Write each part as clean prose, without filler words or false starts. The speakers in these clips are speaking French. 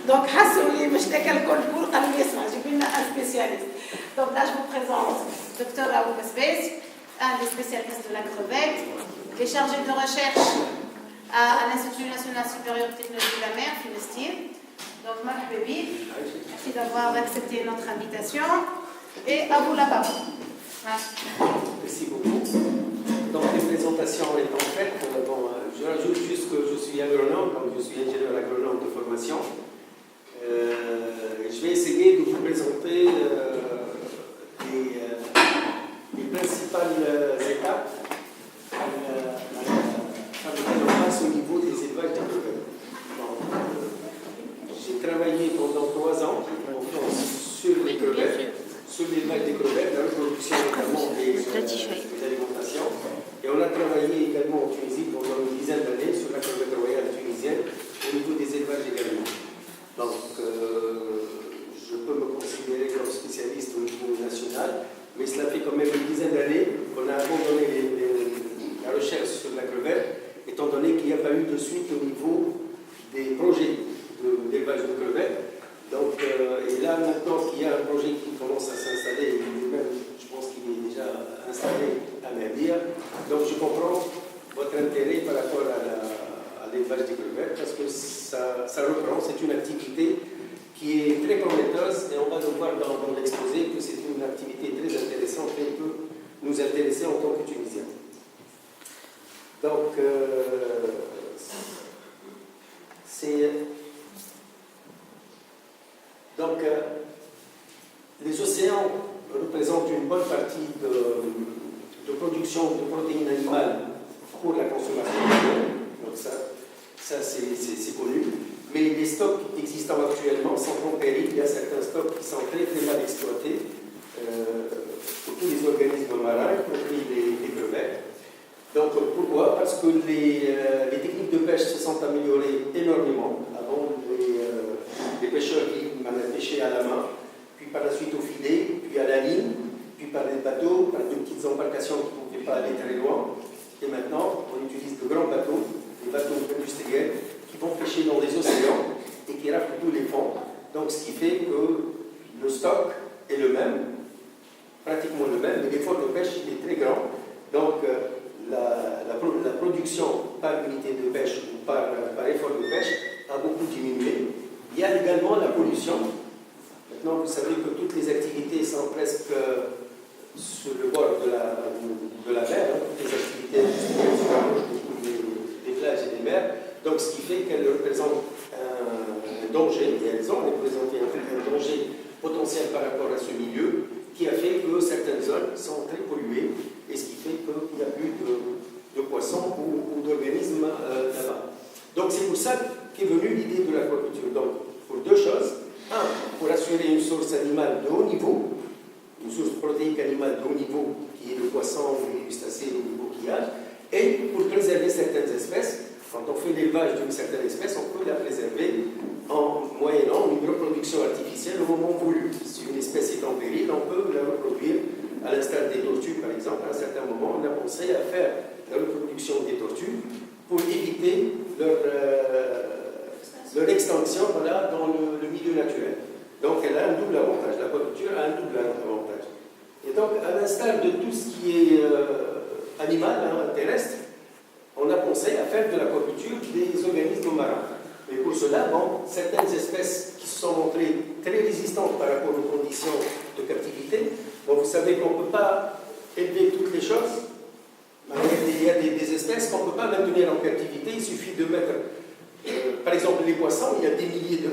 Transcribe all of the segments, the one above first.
Donc, Hassouli, je t'ai quelqu'un pour un spécialiste. Donc là, je vous présente Dr Raoul Besbès, un des spécialistes de la crevette, qui est chargé de recherche à l'Institut national supérieur de technologie de la mer, Finestir. Donc, Marc Bébi, merci d'avoir accepté notre invitation. Et à vous la parole. Merci beaucoup. Donc, les présentations étant faites, je rajoute juste que je suis agronome, comme je suis ingénieur agronome de formation. Je vais essayer de vous présenter les principales étapes à lesquelles on passe au niveau des élevages de crevettes. J'ai travaillé pendant 3 ans en France sur les crevettes, sur l'élevage des crevettes, la reproduction notamment des alimentations. Et on a travaillé également en Tunisie pendant une dizaine d'années sur la crevette royale tunisienne au niveau des élevages également. Donc, je peux me considérer comme spécialiste au niveau national, mais cela fait quand même une dizaine d'années qu'on a abandonné la recherche sur la crevette, étant donné qu'il n'y a pas eu de suite au niveau des projets d'élevage de crevettes. Donc, et là, maintenant qu'il y a un projet qui commence à s'installer, lui-même, je pense qu'il est déjà installé à Merdia, donc je comprends votre intérêt par rapport à l'élevage des crevettes, parce que ça reprend, c'est une activité qui est très prometteuse, et on va le voir dans l'exposé que c'est une activité très intéressante et peut nous intéresser en tant que Tunisiens. Donc, les océans représentent une bonne partie de production de protéines animales pour la consommation humaine. Donc ça c'est connu. Mais les stocks existants actuellement sont en péril. Il y a certains stocks qui sont très très mal exploités pour tous les organismes marins, y compris les crevettes. Donc pourquoi? Parce que les techniques de pêche se sont améliorées énormément. Avant, les pêcheurs qui pêchaient à la main, puis par la suite au filet, puis à la ligne, puis par les bateaux, par de petites embarcations qui ne pouvaient pas aller très loin. Et maintenant, on utilise de grands bateaux, des bateaux industriels, qui vont pêcher dans les océans et qui raflent tous les fonds. Donc ce qui fait que le stock est le même, pratiquement le même, mais l'effort de pêche il est très grand. Donc la production par unité de pêche ou par effort de pêche a beaucoup diminué. Il y a également la pollution. Maintenant, vous savez que toutes les activités sont presque sur le bord de la mer, toutes les activités des plages et des mers. Donc, ce qui fait qu'elles représentent un danger, et elles ont représenté un danger potentiel par rapport à ce milieu, qui a fait que certaines zones sont très polluées, et ce qui fait qu'il n'y a plus de poissons ou d'organismes là-bas. Donc, c'est pour ça qu'est venue l'idée de l'aquaculture. Donc, pour 2 choses. 1, pour assurer une source animale de haut niveau, une source protéique animale de haut niveau, qui est le poisson, les crustacés, les coquillages, et pour préserver certaines espèces. Quand on fait l'élevage d'une certaine espèce, on peut la préserver en moyennant une reproduction artificielle au moment voulu. Si une espèce est en péril, on peut la reproduire, à l'instar des tortues par exemple. À un certain moment, on a pensé à faire la reproduction des tortues pour éviter leur extinction dans le milieu naturel. Donc elle a un double avantage, l'aquaculture a un double avantage. Et donc, à l'instar de tout ce qui est animal, terrestre, on a pensé à faire de l'aquaculture des organismes marins. Mais pour cela, certaines espèces qui se sont montrées très résistantes par rapport aux conditions de captivité, vous savez qu'on ne peut pas élever toutes les choses. Il y a des espèces qu'on ne peut pas maintenir en captivité, il suffit de mettre... par exemple, les poissons, il y a des milliers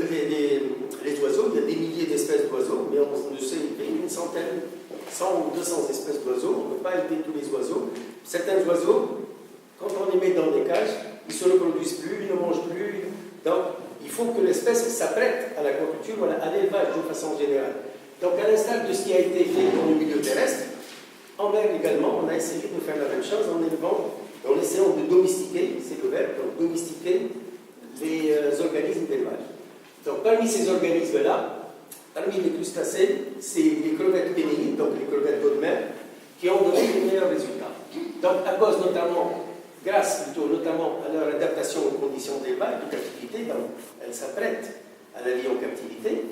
les oiseaux, il y a des milliers d'espèces d'oiseaux, mais on ne sait élever une centaine, 100 ou 200 espèces d'oiseaux, on ne peut pas élever tous les oiseaux. Certains oiseaux, quand on les met dans des cages, ils ne se reproduisent plus, ils ne mangent plus. Donc, il faut que l'espèce s'apprête à l'aquaculture, à l'élevage de façon générale. Donc, à l'instar de ce qui a été fait dans le milieu terrestre, en mer également, on a essayé de faire la même chose en élevant, en essayant de domestiquer, c'est le verbe, donc domestiquer les organismes d'élevage. Donc, parmi ces organismes-là, parmi les crustacés, c'est les crevettes pénéides, donc les crevettes d'eau de mer, qui ont donné les meilleurs résultats. Donc, à cause grâce notamment à leur adaptation aux conditions d'élevage, de captivité, donc elles s'apprêtent à à la vie en captivité.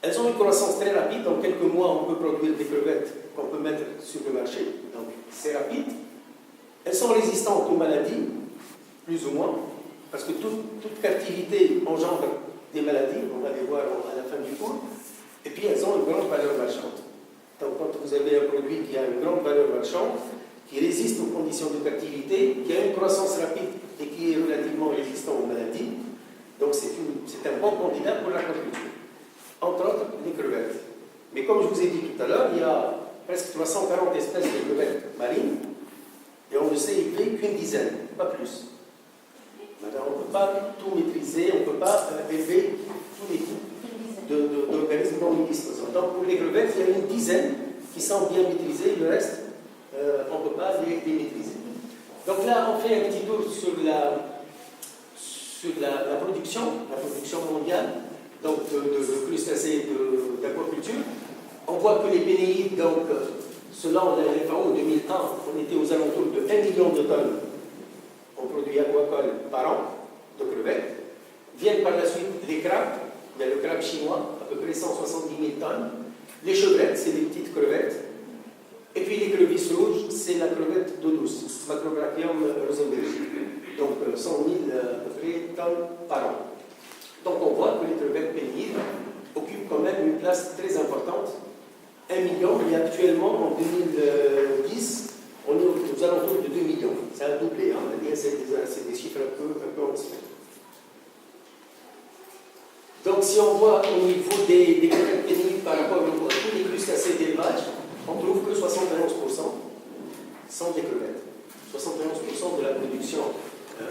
Elles ont une croissance très rapide. Dans quelques mois, on peut produire des crevettes qu'on peut mettre sur le marché. Donc, c'est rapide. Elles sont résistantes aux maladies, plus ou moins, parce que toute captivité engendre des maladies. On va les voir à la fin du cours. Et puis, elles ont une grande valeur marchande. Donc, quand vous avez un produit qui a une grande valeur marchande, qui résiste aux conditions de captivité, qui a une croissance rapide et qui est relativement résistant aux maladies, donc c'est un bon candidat pour l'aquaculture. Entre autres, les crevettes. Mais comme je vous ai dit tout à l'heure, il y a presque 340 espèces de crevettes marines et on ne sait élever qu'une dizaine, pas plus. Maintenant, on ne peut pas tout maîtriser, on ne peut pas élever tous les types d'organismes non mini-disposants. Donc pour les crevettes, il y a une dizaine qui sont bien maîtrisées, le reste, on ne peut pas les maîtriser. Donc là, on fait un petit tour sur la production mondiale, donc de crustacés d'aquaculture. On voit que les pénéides, donc, selon la FAO 2001, on était aux alentours de 1 million de tonnes en produits aquacoles par an de crevettes. Viennent par la suite les crabes, il y a le crabe chinois, à peu près 170 000 tonnes. Les chevrettes, c'est des petites crevettes. Et puis les crevisses rouges, c'est la crevette d'eau douce, Macrobrachium rosenbergi. Donc 100 000 à peu près tonnes par an. Donc on voit que les crevettes pénides occupent quand même une place très importante. 1 million, et actuellement en 2010, on est aux alentours de 2 millions. Ça a doublé, hein. C'est des chiffres un peu anciens. Donc si on voit au niveau des crevettes pénides par rapport à tous les crustacés d'élevage, on trouve que 71% sont des crevettes. 71% de la production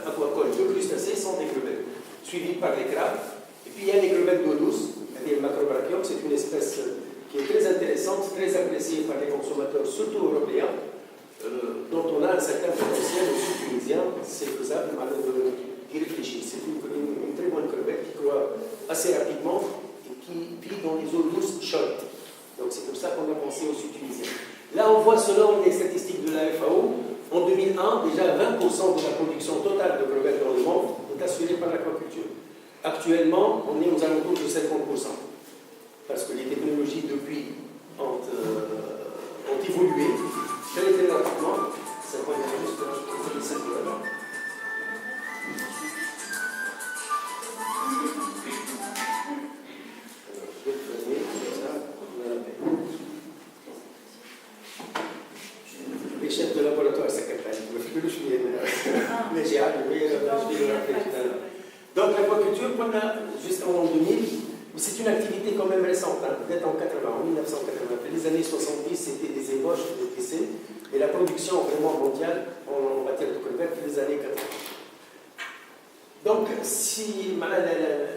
aquacole de crustacés sont des crevettes, suivis par les crabes. Et puis il y a les crevettes d'eau douce, les Macrobrachium, c'est une espèce qui est très intéressante, très appréciée par les consommateurs, surtout européens, dont on a un certain potentiel aussi tunisien. C'est faisable d'y réfléchir. C'est une très bonne crevette qui croît assez rapidement et qui vit dans les eaux douces chaudes. Donc c'est comme ça qu'on a pensé au sud tunisien. Là, on voit, selon les statistiques de la FAO, en 2001, déjà 20% de la production totale de crevettes dans le monde est assurée par l'aquaculture. Actuellement, on est aux alentours de 50%. Parce que les technologies, depuis, ont évolué très très rapidement. Ça va bien juste pour le secteur. Les chefs de laboratoire, c'est quelqu'un qui me fait le chouiller, mais j'ai hâte de le rappeler tout à l'heure. Donc l'aquaculture, jusqu'en 2000, c'est une activité quand même récente, hein, peut-être en 1980. Les années 70, c'était des ébauches, des essais, et la production vraiment mondiale en matière de crevettes, les années 80. Donc,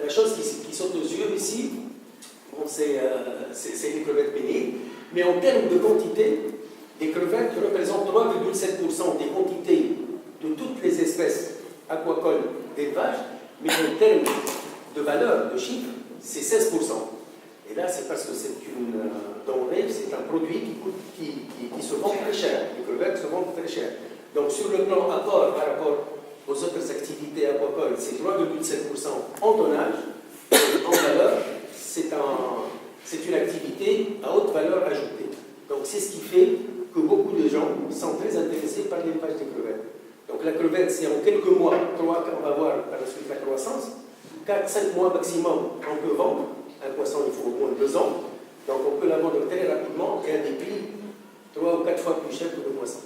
la chose qui saute aux yeux ici, bon, c'est les crevettes pénides, mais en termes de quantité, les crevettes représentent 3,7% des quantités de toutes les espèces aquacoles d'élevage, mais en termes de valeur, de chiffre, c'est 16%. Et là, c'est parce que c'est une denrée, c'est un produit qui se vend très cher. Les crevettes se vendent très cher. Donc, sur le plan apport par rapport aux autres activités aquacoles, c'est 3,7% en tonnage. En valeur, c'est une activité à haute valeur ajoutée. Donc, c'est ce qui fait que beaucoup de gens sont très intéressés par l'élevage des crevettes. Donc, la crevette, c'est en quelques mois, on va voir par la suite la croissance. 4-5 mois maximum, on peut vendre. Un poisson, il faut au moins 2 ans. Donc, on peut la vendre très rapidement et à des prix 3 ou 4 fois plus chers que le poisson.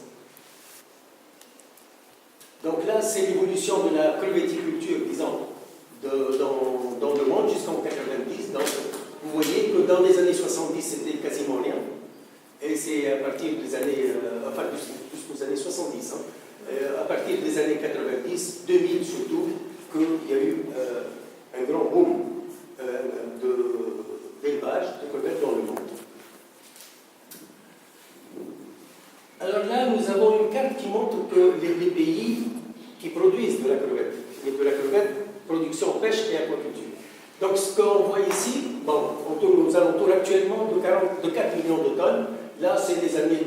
Donc là, c'est l'évolution de la crevetticulture, disons, dans le monde jusqu'en 90. Donc, vous voyez que dans les années 70, c'était quasiment rien. Et c'est à partir des années, enfin, jusqu'aux années 70, hein, à partir des années 90, 2000 surtout, qu'il y a eu un grand boom d'élevage de crevettes dans le monde. Alors là, nous avons une carte qui montre que les pays qui produisent de la crevette, et de la crevette, production pêche et aquaculture. Donc ce qu'on voit ici, bon, on tourne aux alentours actuellement de 4 millions de tonnes. Là, c'est des années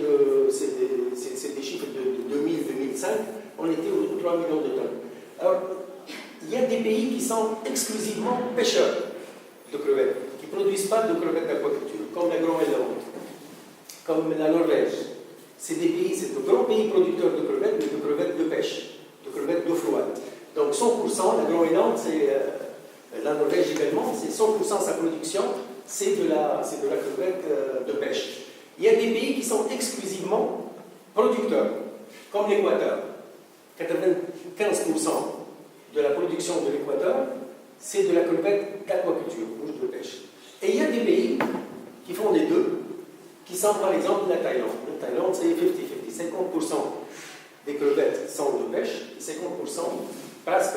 c'est des chiffres de 2000-2005. On était aux 3 millions de tonnes. Alors, il y a des pays qui sont exclusivement pêcheurs. de crevettes, qui ne produisent pas de crevettes d'aquaculture, comme la Groenland, comme la Norvège. C'est de grands pays producteurs de crevettes, mais de crevettes de pêche, de crevettes d'eau froide. Donc 100%, la Groenland, la Norvège également, c'est 100% sa production, c'est de la crevette de pêche. Il y a des pays qui sont exclusivement producteurs, comme l'Équateur. 95% de la production de l'Équateur, c'est de la crevette d'aquaculture, bouche de pêche. Et il y a des pays qui font les deux, qui sont par exemple la Thaïlande. La Thaïlande, c'est 50-50. 50% des crevettes sont de pêche, et 50%, presque,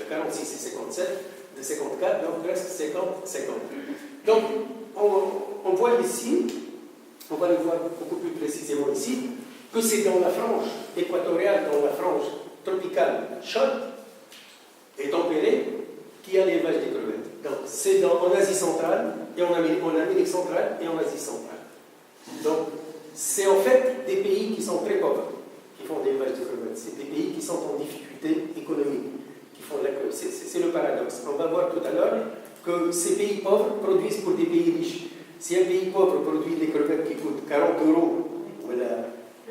46 et 57, de 54, donc presque 50-50. Donc, on voit ici, on va le voir beaucoup plus précisément ici, que c'est dans la frange équatoriale, dans la frange tropicale chaude et tempérée, qu'il y a l'élevage des crevettes. Donc, c'est en Asie centrale, et en Amérique centrale et en Asie centrale. Donc, c'est en fait des pays qui sont très pauvres qui font l'élevage des crevettes. C'est des pays qui sont en difficulté économique. C'est le paradoxe. On va voir tout à l'heure que ces pays pauvres produisent pour des pays riches. Si un pays pauvre produit des crevettes qui coûtent 40 euros, voilà,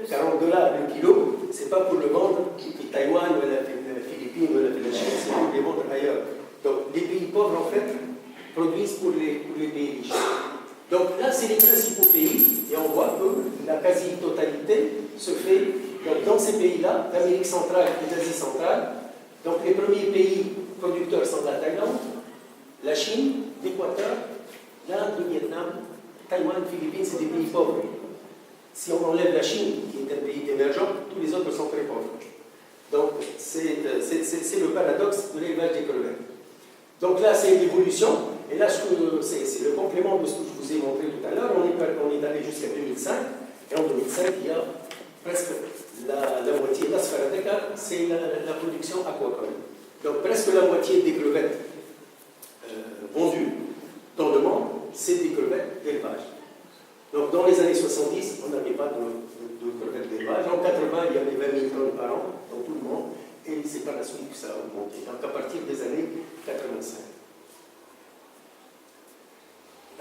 40 dollars le kilo, c'est pas pour le vendre à Taïwan, ou la Philippines, ou la Chine, c'est pour les vendre ailleurs. Donc les pays pauvres, en fait, produisent pour les pays riches. Donc là, c'est les principaux pays, et on voit que la quasi-totalité se fait dans ces pays-là, d'Amérique centrale et d'Asie centrale. Donc les premiers pays producteurs sont la Thaïlande, la Chine, l'Équateur, l'Inde, le Vietnam, Taïwan, Philippines, c'est des pays pauvres. Si on enlève la Chine, qui est un pays émergent, tous les autres sont très pauvres. Donc c'est le paradoxe de l'élevage des crevettes. Donc là, c'est l'évolution, et là, c'est le complément de ce que je vous ai montré tout à l'heure. On est allé jusqu'à 2005, et en 2005, il y a presque la moitié. La Sferadeca, c'est la production aquacole. Donc presque la moitié des crevettes vendues dans le monde, c'est des crevettes d'élevage. Donc dans les années 70, on n'avait pas de crevettes d'élevage. En 80, il y avait 20 000 tonnes par an dans tout le monde, et c'est par la suite que ça a augmenté. Donc à partir des années 85.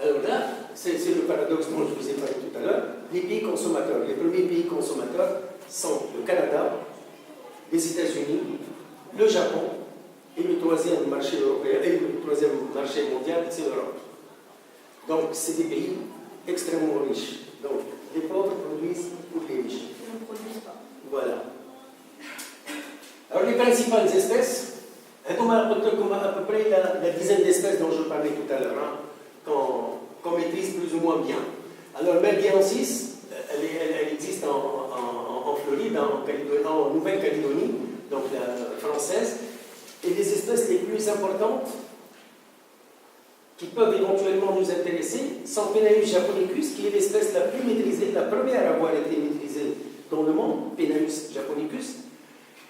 Alors là, c'est le paradoxe dont je vous ai parlé tout à l'heure. Les pays consommateurs, les premiers pays consommateurs sont le Canada, les États-Unis, le Japon, et le troisième marché européen, et le troisième marché mondial, c'est l'Europe. Donc, c'est des pays extrêmement riches. Donc, les pauvres produisent pour les riches. Ils ne produisent pas. Voilà. Alors, les principales espèces, comme à peu près la dizaine d'espèces dont je parlais tout à l'heure, qu'on maîtrise plus ou moins bien. Alors, Melgiensis, elle existe en Floride, en Nouvelle-Calédonie, donc la française. Et les espèces les plus importantes qui peuvent éventuellement nous intéresser sont Penaeus japonicus, qui est l'espèce la plus maîtrisée, la première à avoir été maîtrisée dans le monde, Penaeus japonicus.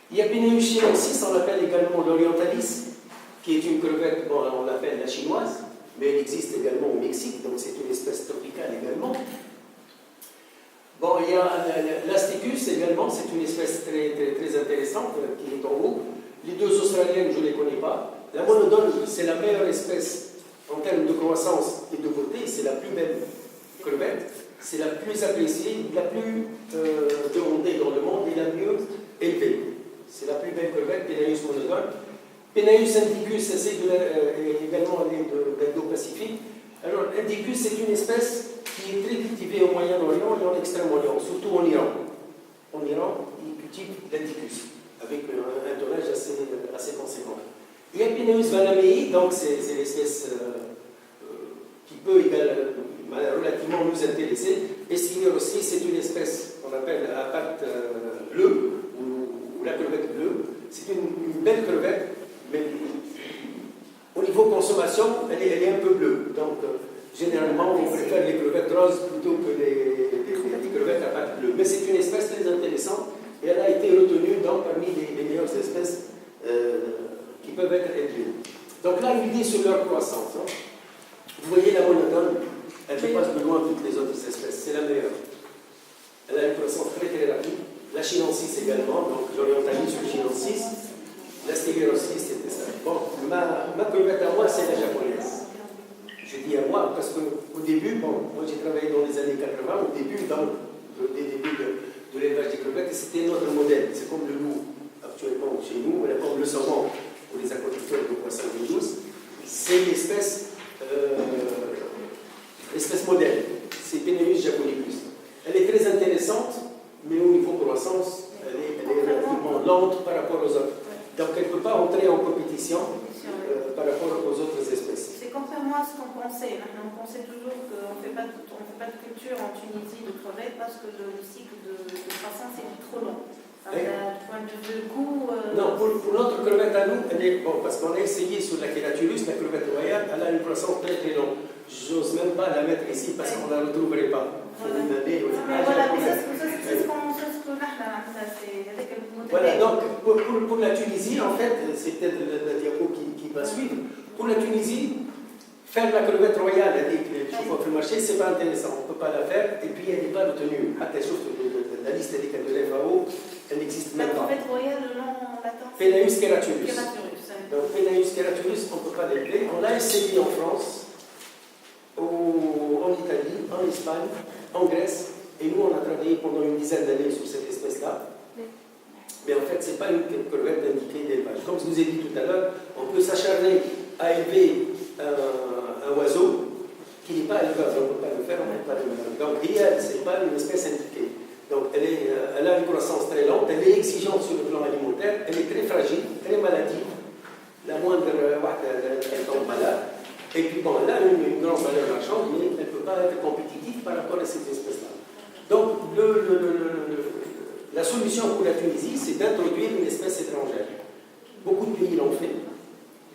Il y a Penaeus chilensis, on l'appelle également l'orientalis, qui est une crevette, bon, on l'appelle la chinoise, mais elle existe également au Mexique, donc c'est une espèce tropicale également. Bon, il y a l'Asticus également, c'est une espèce très, très, très intéressante qui est en haut. Les deux australiennes, je ne les connais pas. La monodone, c'est la meilleure espèce en termes de croissance et de beauté. C'est la plus belle crevette. C'est la plus appréciée, la plus demandée dans le monde et la mieux élevée. C'est la plus belle crevette, Penaeus monodone. Penaeus indicus, c'est également d'Indo-Pacifique. Alors, indicus, c'est une espèce qui est très cultivée au Moyen-Orient et en Extrême-Orient, surtout en Iran. En Iran, ils cultivent l'indicus, avec un tonnage assez conséquent. Il y a Penaeus vanamei, donc c'est l'espèce qui peut relativement nous intéresser. Et Sphingorostris, c'est une espèce qu'on appelle à pattes bleue, ou la crevette bleue. C'est une belle crevette, mais au niveau consommation, elle est un peu bleue. Donc, généralement, on préfère les crevettes roses plutôt que les crevettes à pattes bleues. Mais c'est une espèce très intéressante et elle a été retenue parmi les meilleures espèces qui peuvent être élevées. Donc là, une idée sur leur croissance. Vous voyez la monodone, elle dépasse de loin toutes les autres espèces. C'est la meilleure. Elle a une croissance très très rapide. La chinensis également, donc l'orientalis sur le chinensis. La stégérostis, c'était ça. Bon, ma crevette à moi, c'est la japonaise. parce qu'au début, bon, moi j'ai travaillé dans les années 80, au début, des débuts de l'élevage des crevettes, et c'était notre modèle. C'est comme le loup actuellement chez nous, comme le saumon pour les aquaculteurs de poissons d'eau douce. C'est l'espèce modèle. C'est Penaeus japonicus. Elle est très intéressante, mais au niveau croissance, elle est relativement lente par rapport aux autres. Donc elle ne peut pas entrer en compétition par rapport aux autres espèces. C'est contrairement à ce qu'on pensait. On pensait toujours qu'on ne fait pas de culture en Tunisie de crevettes parce que le cycle de croissance est trop long. Du point de vue goût. Non, pour notre crevette à nous, elle est bon, parce qu'on a essayé sur la Keraturus, la crevette royale, elle a une croissance très très longue. J'ose même pas la mettre ici parce qu'on ne la retrouverait pas. Voilà, mais c'est ce qu'on voilà, donc pour la Tunisie, en fait, c'est peut-être la diapo qui va suivre. Pour la Tunisie, faire la crevette royale avec les chauffeurs du marché, c'est pas intéressant. On ne peut pas la faire, et puis elle n'est pas retenue. La liste des cas de l'FAO, elle n'existe même pas. La crevette royale, le nom latin, Penaeus keraturus. Donc Penaeus keraturus, on ne peut pas l'élever. On l'a essayé en France, en Italie, en Espagne, en Grèce, et nous on a travaillé pendant une dizaine d'années sur cette espèce-là. Mais en fait, ce n'est pas une crevette indiquée d'élevage. Comme je vous ai dit tout à l'heure, on peut s'acharner à élever un oiseau qui n'est pas élevable. On ne peut pas le faire, on ne peut pas le faire. Donc, ce n'est pas une espèce indiquée. Donc, elle a une croissance très lente, elle est exigeante sur le plan alimentaire, elle est très fragile, très maladive. La moindre, elle tombe malade. Et puis, bon, elle a une grande valeur marchande, mais elle ne peut pas être compétitive par rapport à cette espèce-là. Donc, la solution pour la Tunisie, c'est d'introduire une espèce étrangère. Beaucoup de pays l'ont fait.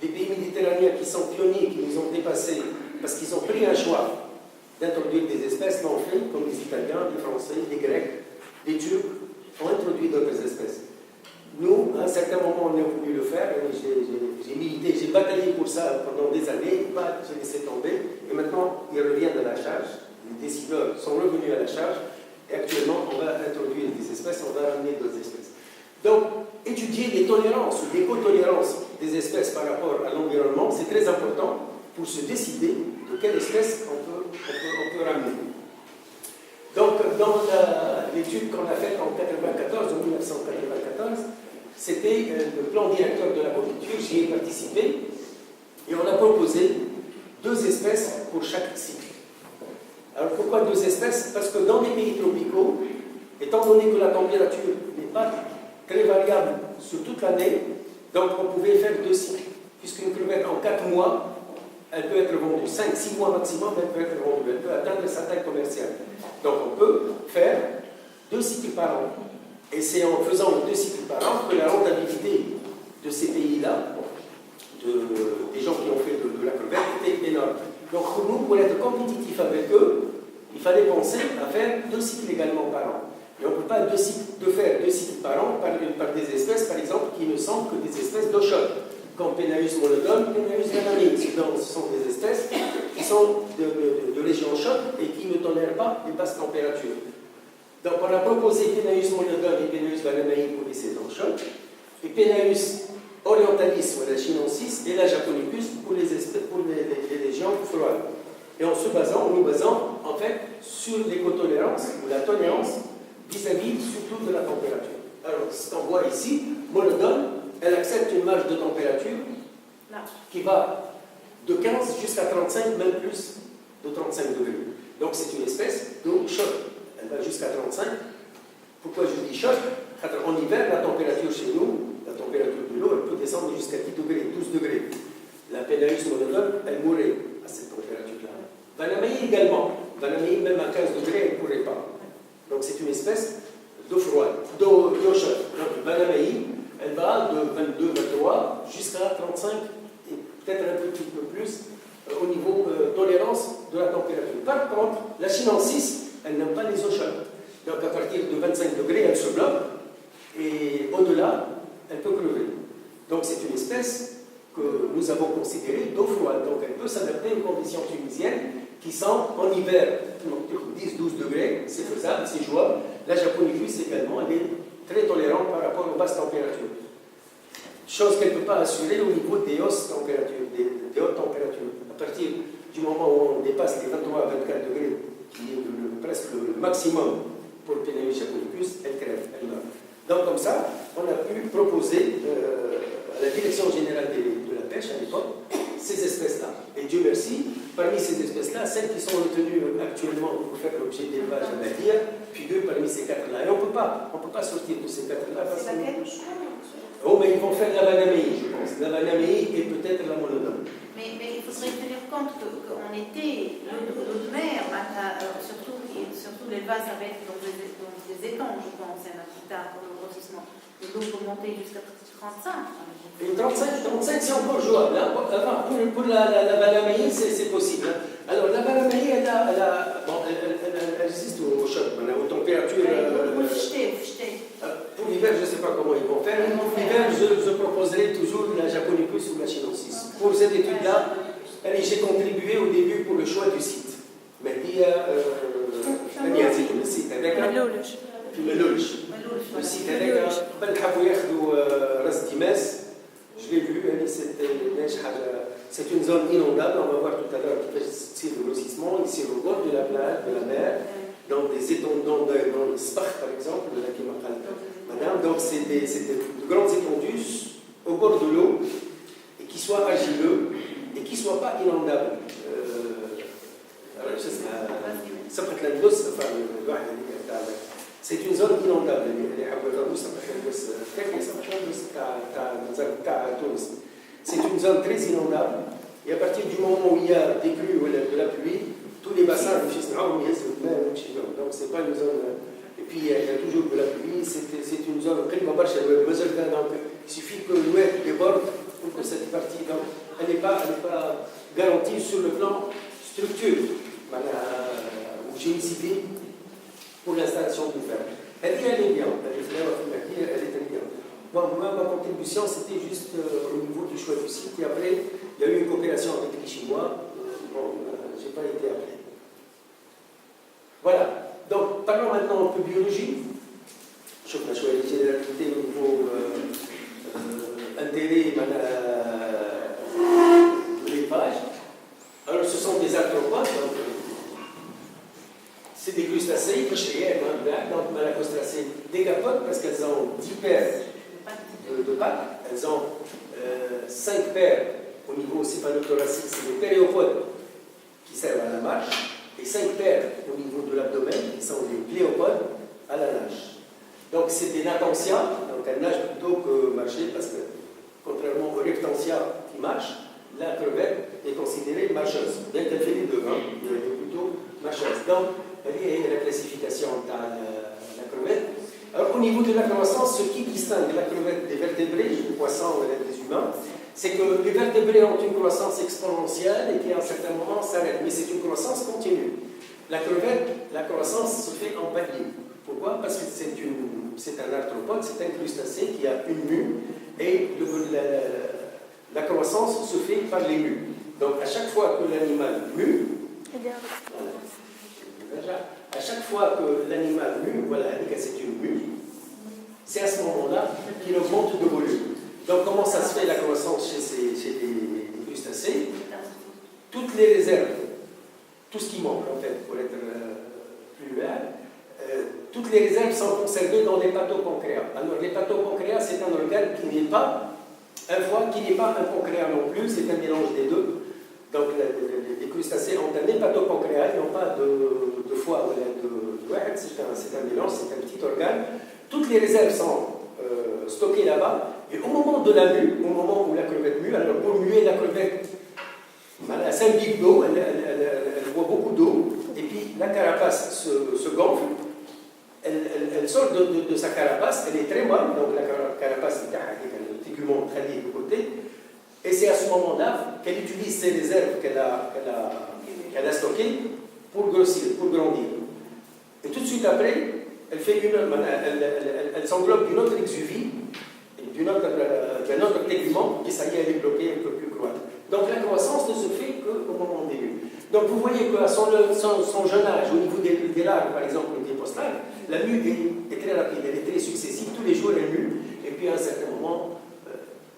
Les pays méditerranéens qui sont pionniers, qui nous ont dépassés, parce qu'ils ont pris un choix d'introduire des espèces, l'ont fait, comme les Italiens, les Français, les Grecs, les Turcs, ont introduit d'autres espèces. Nous, à un certain moment, on a voulu le faire, j'ai milité, j'ai bataillé pour ça pendant des années, j'ai laissé tomber, et maintenant, ils reviennent à la charge, les décideurs sont revenus à la charge, et actuellement, on va introduire des espèces, on va ramener d'autres espèces. Donc, étudier les tolérances ou l'éco-tolérance des espèces par rapport à l'environnement, c'est très important pour se décider de quelle espèce on peut ramener. Donc, dans l'étude qu'on a faite en 1994, c'était le plan directeur de l'agriculture, j'y ai participé, et on a proposé 2 espèces pour chaque cycle. Alors pourquoi 2 espèces? Parce que dans les pays tropicaux, étant donné que la température n'est pas très variable sur toute l'année, donc on pouvait faire 2 cycles. Puisqu'une crevette en 4 mois, elle peut être vendue. 5-6 mois maximum, elle peut être vendue. Elle peut atteindre sa taille commerciale. Donc on peut faire 2 cycles par an. Et c'est en faisant 2 cycles par an que la rentabilité de ces pays-là, des gens qui ont fait de la crevette, était énorme. Donc pour nous, pour être compétitifs avec eux, il fallait penser à faire 2 cycles également par an. Et on ne peut pas faire 2 cycles par an par des espèces, par exemple, qui ne sont que des espèces d'eau chaude, comme Penaeus monodon, Penaeus vanamine. Ce sont des espèces qui sont de régions chaudes et qui ne tolèrent pas les basses températures. Donc on a proposé Penaeus monodon et Penaeus vanamine pour les saisons chaudes, et Penaeus orientalis ou la chinensis et la japonicus pour les régions froides. Et en nous basant en fait sur l'écotolérance ou la tolérance vis-à-vis surtout de la température. Alors, ce qu'on voit ici, monodone, elle accepte une marge de température qui va de 15 jusqu'à 35, même plus de 35 degrés. Donc c'est une espèce d'eau chaude. Elle va jusqu'à 35. Pourquoi je dis chaude? En hiver, la température chez nous, la température de l'eau, elle peut descendre jusqu'à 10 degrés, 12 degrés. La Penaeus monodone, elle mourrait à cette température-là. Vanamei également. Vanamei, même à 15 degrés, elle ne pourrait pas. Donc c'est une espèce d'eau froide, d'eau chaude. Donc Vanamei, elle va de 22, 23 jusqu'à 35 et peut-être un petit peu plus au niveau tolérance de la température. Par contre, la chinensis, elle n'aime pas les eaux chaudes. Donc à partir de 25 degrés, elle se bloque et au-delà, elle peut crever. Donc c'est une espèce que nous avons considérée d'eau froide. Donc elle peut s'adapter aux conditions tunisiennes qui sont en hiver 10-12 degrés, c'est faisable, c'est jouable. La japonicus également, elle est très tolérante par rapport aux basses températures. Chose qu'elle ne peut pas assurer au niveau des hautes températures. À partir du moment où on dépasse les 23 à 24 degrés, qui est presque le maximum pour le Penaeus japonicus, elle crève, elle meurt. Donc comme ça, on a pu proposer à la Direction générale de la pêche à l'époque ces espèces-là. Et Dieu merci, parmi ces espèces-là, celles qui sont retenues actuellement pour faire l'objet d'élevage à Badir figurent parmi ces quatre-là. Et on ne peut pas sortir de ces quatre-là. C'est laquelle? Oh, mais ils vont faire la Banamei, je pense. La Banamei et peut-être la Monodome. Mais il faudrait tenir compte qu'en été, l'eau de mer, surtout l'élevage, ça va être dans des étangs, je pense, un peu plus tard pour le grossissement. L'eau peut monter jusqu'à 35. Et 35 c'est encore jouable. Hein. Pour la Banamei, c'est possible. Hein. Alors, la Banamei, elle existe au choc, aux températures. Pour l'hiver, je ne sais pas comment ils vont faire. Pour l'hiver, je proposerai toujours la Japonicus ou la Chinensis. Pour cette étude-là, j'ai contribué au début pour le choix du site. Mais il y a le site avec le site avec Ras Dimes. Je l'ai vu, c'est une zone inondable. On va voir tout à l'heure le grossissement. Ici, au bord de la plage, de la mer, dans des étendues, dans le Spach, par exemple, de la Kimakal. Madame, donc c'est de grandes étendues au bord de l'eau et qui soient argileux et qui ne soient pas inondables. C'est une zone inondable. C'est une zone très inondable. Et à partir du moment où il y a des crues ou de la pluie, tous les bassins, donc c'est pas une zone. Et puis il y a toujours de la pluie, c'est une zone. Donc il suffit que l'eau déborde pour que cette partie, donc, elle n'est pas garantie sur le plan structure ou génie civil pour l'installation du fer. Elle est bien, elle est très bien. Moi, ma contribution, c'était juste au niveau du choix du site. Et après, il y a eu une coopération avec les Chinois. Je n'ai pas été appelé. Voilà. Donc, parlons maintenant un peu biologie. Je vais choisir les généralités au niveau intérêt de l'élevage. Alors, ce sont des arthropodes. C'est des crustacés, donc malacostacées décapodes parce qu'elles ont 10 paires de pattes. Elles ont 5 paires au niveau céphalothoracique, c'est des péréopodes qui servent à la marche, et 5 paires au niveau de l'abdomen qui sont des pléopodes à la nage. Donc c'est des natantia, donc elles nagent plutôt que marcher parce que contrairement aux rectantia qui marchent, la crevette est considérée marcheuse. Bien qu'elle fait les deux, elle est plutôt marcheuse. Donc elle est la classification de la crevette. Alors, au niveau de la croissance, ce qui distingue la crevette des vertébrés, des poissons et des humains, c'est que les vertébrés ont une croissance exponentielle et qui, à un certain moment, s'arrête. Mais c'est une croissance continue. La crevette, la croissance se fait en palier. Pourquoi? Parce que c'est un arthropode, c'est un crustacé qui a une mue et la croissance se fait par les mues. Donc, à chaque fois que l'animal mue, à chaque fois que l'animal mue, voilà, c'est une mue, c'est à ce moment-là qu'il augmente de volume. Donc, comment ça se fait la croissance chez les crustacés? Toutes les réserves, tout ce qui manque, en fait, pour être plus réel, toutes les réserves sont conservées dans l'hépatopancréas. Alors, l'hépatopancréas, c'est un organe qui n'est pas un foie, qui n'est pas un pancréas non plus, c'est un mélange des deux. Donc, les crustacés ont un hépatopancréas, ils n'ont pas de foie ou c'est un mélange, c'est un petit organe. Toutes les réserves sont stockées là-bas, et au moment de la mue, au moment où la crevette mue, alors pour muer la crevette, elle s'imbibe d'eau, elle boit beaucoup d'eau, et puis la carapace se gonfle, elle sort de sa carapace, elle est très molle, donc la carapace est avec un tégument très lié de côté, et c'est à ce moment-là qu'elle utilise ces réserves qu'elle a stockées pour grossir, pour grandir. Et tout de suite après, elle s'englobe d'une autre exuvie, d'un autre tégument, et ça y est, elle est bloquée, elle ne peut plus croître. Donc la croissance ne se fait qu'au moment des mues. Donc vous voyez qu'à son jeune âge, au niveau des larves, par exemple, ou des postlarves, la mue est très rapide, elle est très successive, tous les jours elle mue, et puis à un certain moment,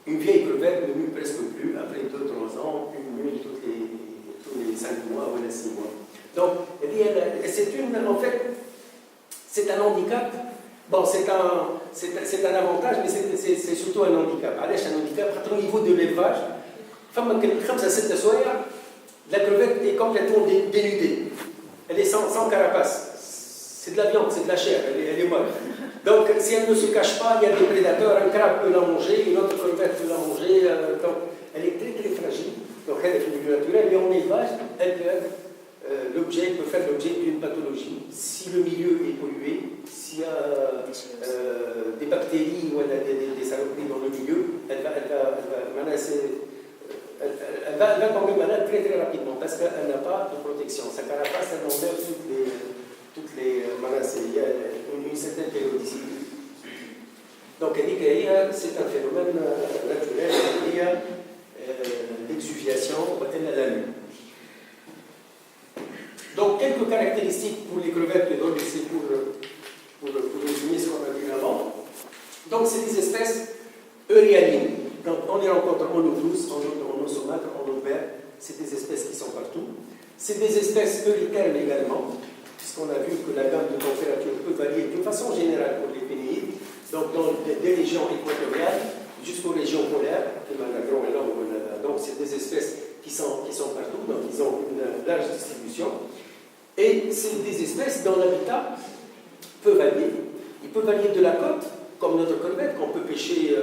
une vieille crevette ne mue presque plus, après 2-3 ans, une mue tous les 5 en fait, c'est un handicap. Bon, c'est un avantage, mais c'est surtout un handicap. Allez, c'est un handicap au niveau de l'élevage. La crevette est complètement dénudée. Elle est sans carapace. C'est de la viande, c'est de la chair, elle est molle. Donc, si elle ne se cache pas, il y a des prédateurs, un crabe peut la manger, une autre crevette peut la manger. Donc, elle est très très fragile. Donc, elle est une milieu naturel. Et en élevage, elle peut faire l'objet d'une pathologie. Si le milieu est pollué, s'il y a des bactéries ou des saloperies dans le milieu, elle va tomber malade très très rapidement parce qu'elle n'a pas de protection. Sa carapace, elle enlève toutes les il y a une certaine périodicité. Donc, elle dit que c'est un phénomène naturel lié à l'exuviation et la lune. Donc, quelques caractéristiques pour les crevettes, donc c'est pour résumer ce qu'on a vu avant. Donc, c'est des espèces euryalines. Donc, on les rencontre en eau douce, en eau saumâtre, en eau verte. C'est des espèces qui sont partout. C'est des espèces eurythermes également, puisqu'on a vu que la gamme de température peut varier de façon générale pour les pénéides. Donc, dans des régions équatoriales jusqu'aux régions polaires, donc c'est des espèces qui sont partout, donc ils ont une large distribution. Et c'est des espèces dont l'habitat peut varier. Il peut varier de la côte, comme notre crevette, qu'on peut pêcher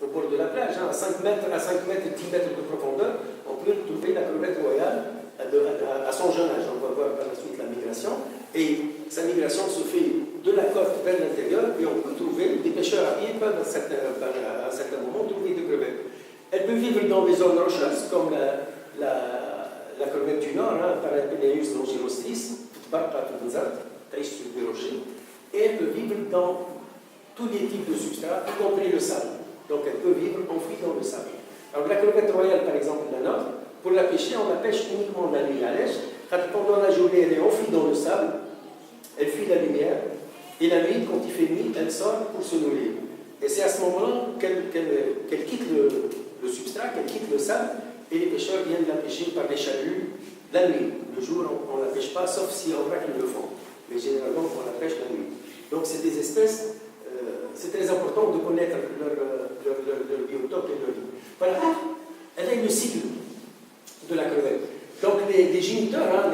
au bord de la plage, à 5 mètres, 10 mètres de profondeur, on peut trouver la crevette royale à son jeune âge. On va voir par la suite la migration. Et sa migration se fait de la côte vers l'intérieur, et on peut trouver, des pêcheurs à pied peuvent à un certain moment trouver des crevettes. Elle peut vivre dans des zones rocheuses, comme la crevette du Nord, Parapeneus longirostris, sur des rochers, et elle peut vivre dans tous les types de substrats, y compris le sable. Donc elle peut vivre enfouie dans le sable. Alors la crevette royale, par exemple, la nôtre, pour la pêcher, on la pêche uniquement la nuit à l'èche. Pendant la journée, elle est enfouie dans le sable, elle fuit la lumière, et la nuit, quand il fait nuit, elle sort pour se nourrir. Et c'est à ce moment-là qu'elle quitte le substrat, qu'elle quitte le sable, et les pêcheurs viennent la pêcher par les chaluts la nuit. Le jour, on ne la pêche pas, sauf si on voit qu'ils le font. Mais généralement, on la pêche la nuit. Donc, c'est des espèces, c'est très important de connaître leur biotope et leur vie. Voilà, elle a le cycle de la crevette. Donc, les géniteurs,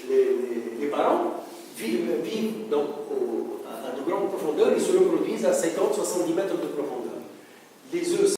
les parents, vivent donc, à de grandes profondeurs et se reproduisent à 50-70 mètres de profondeur. Les œufs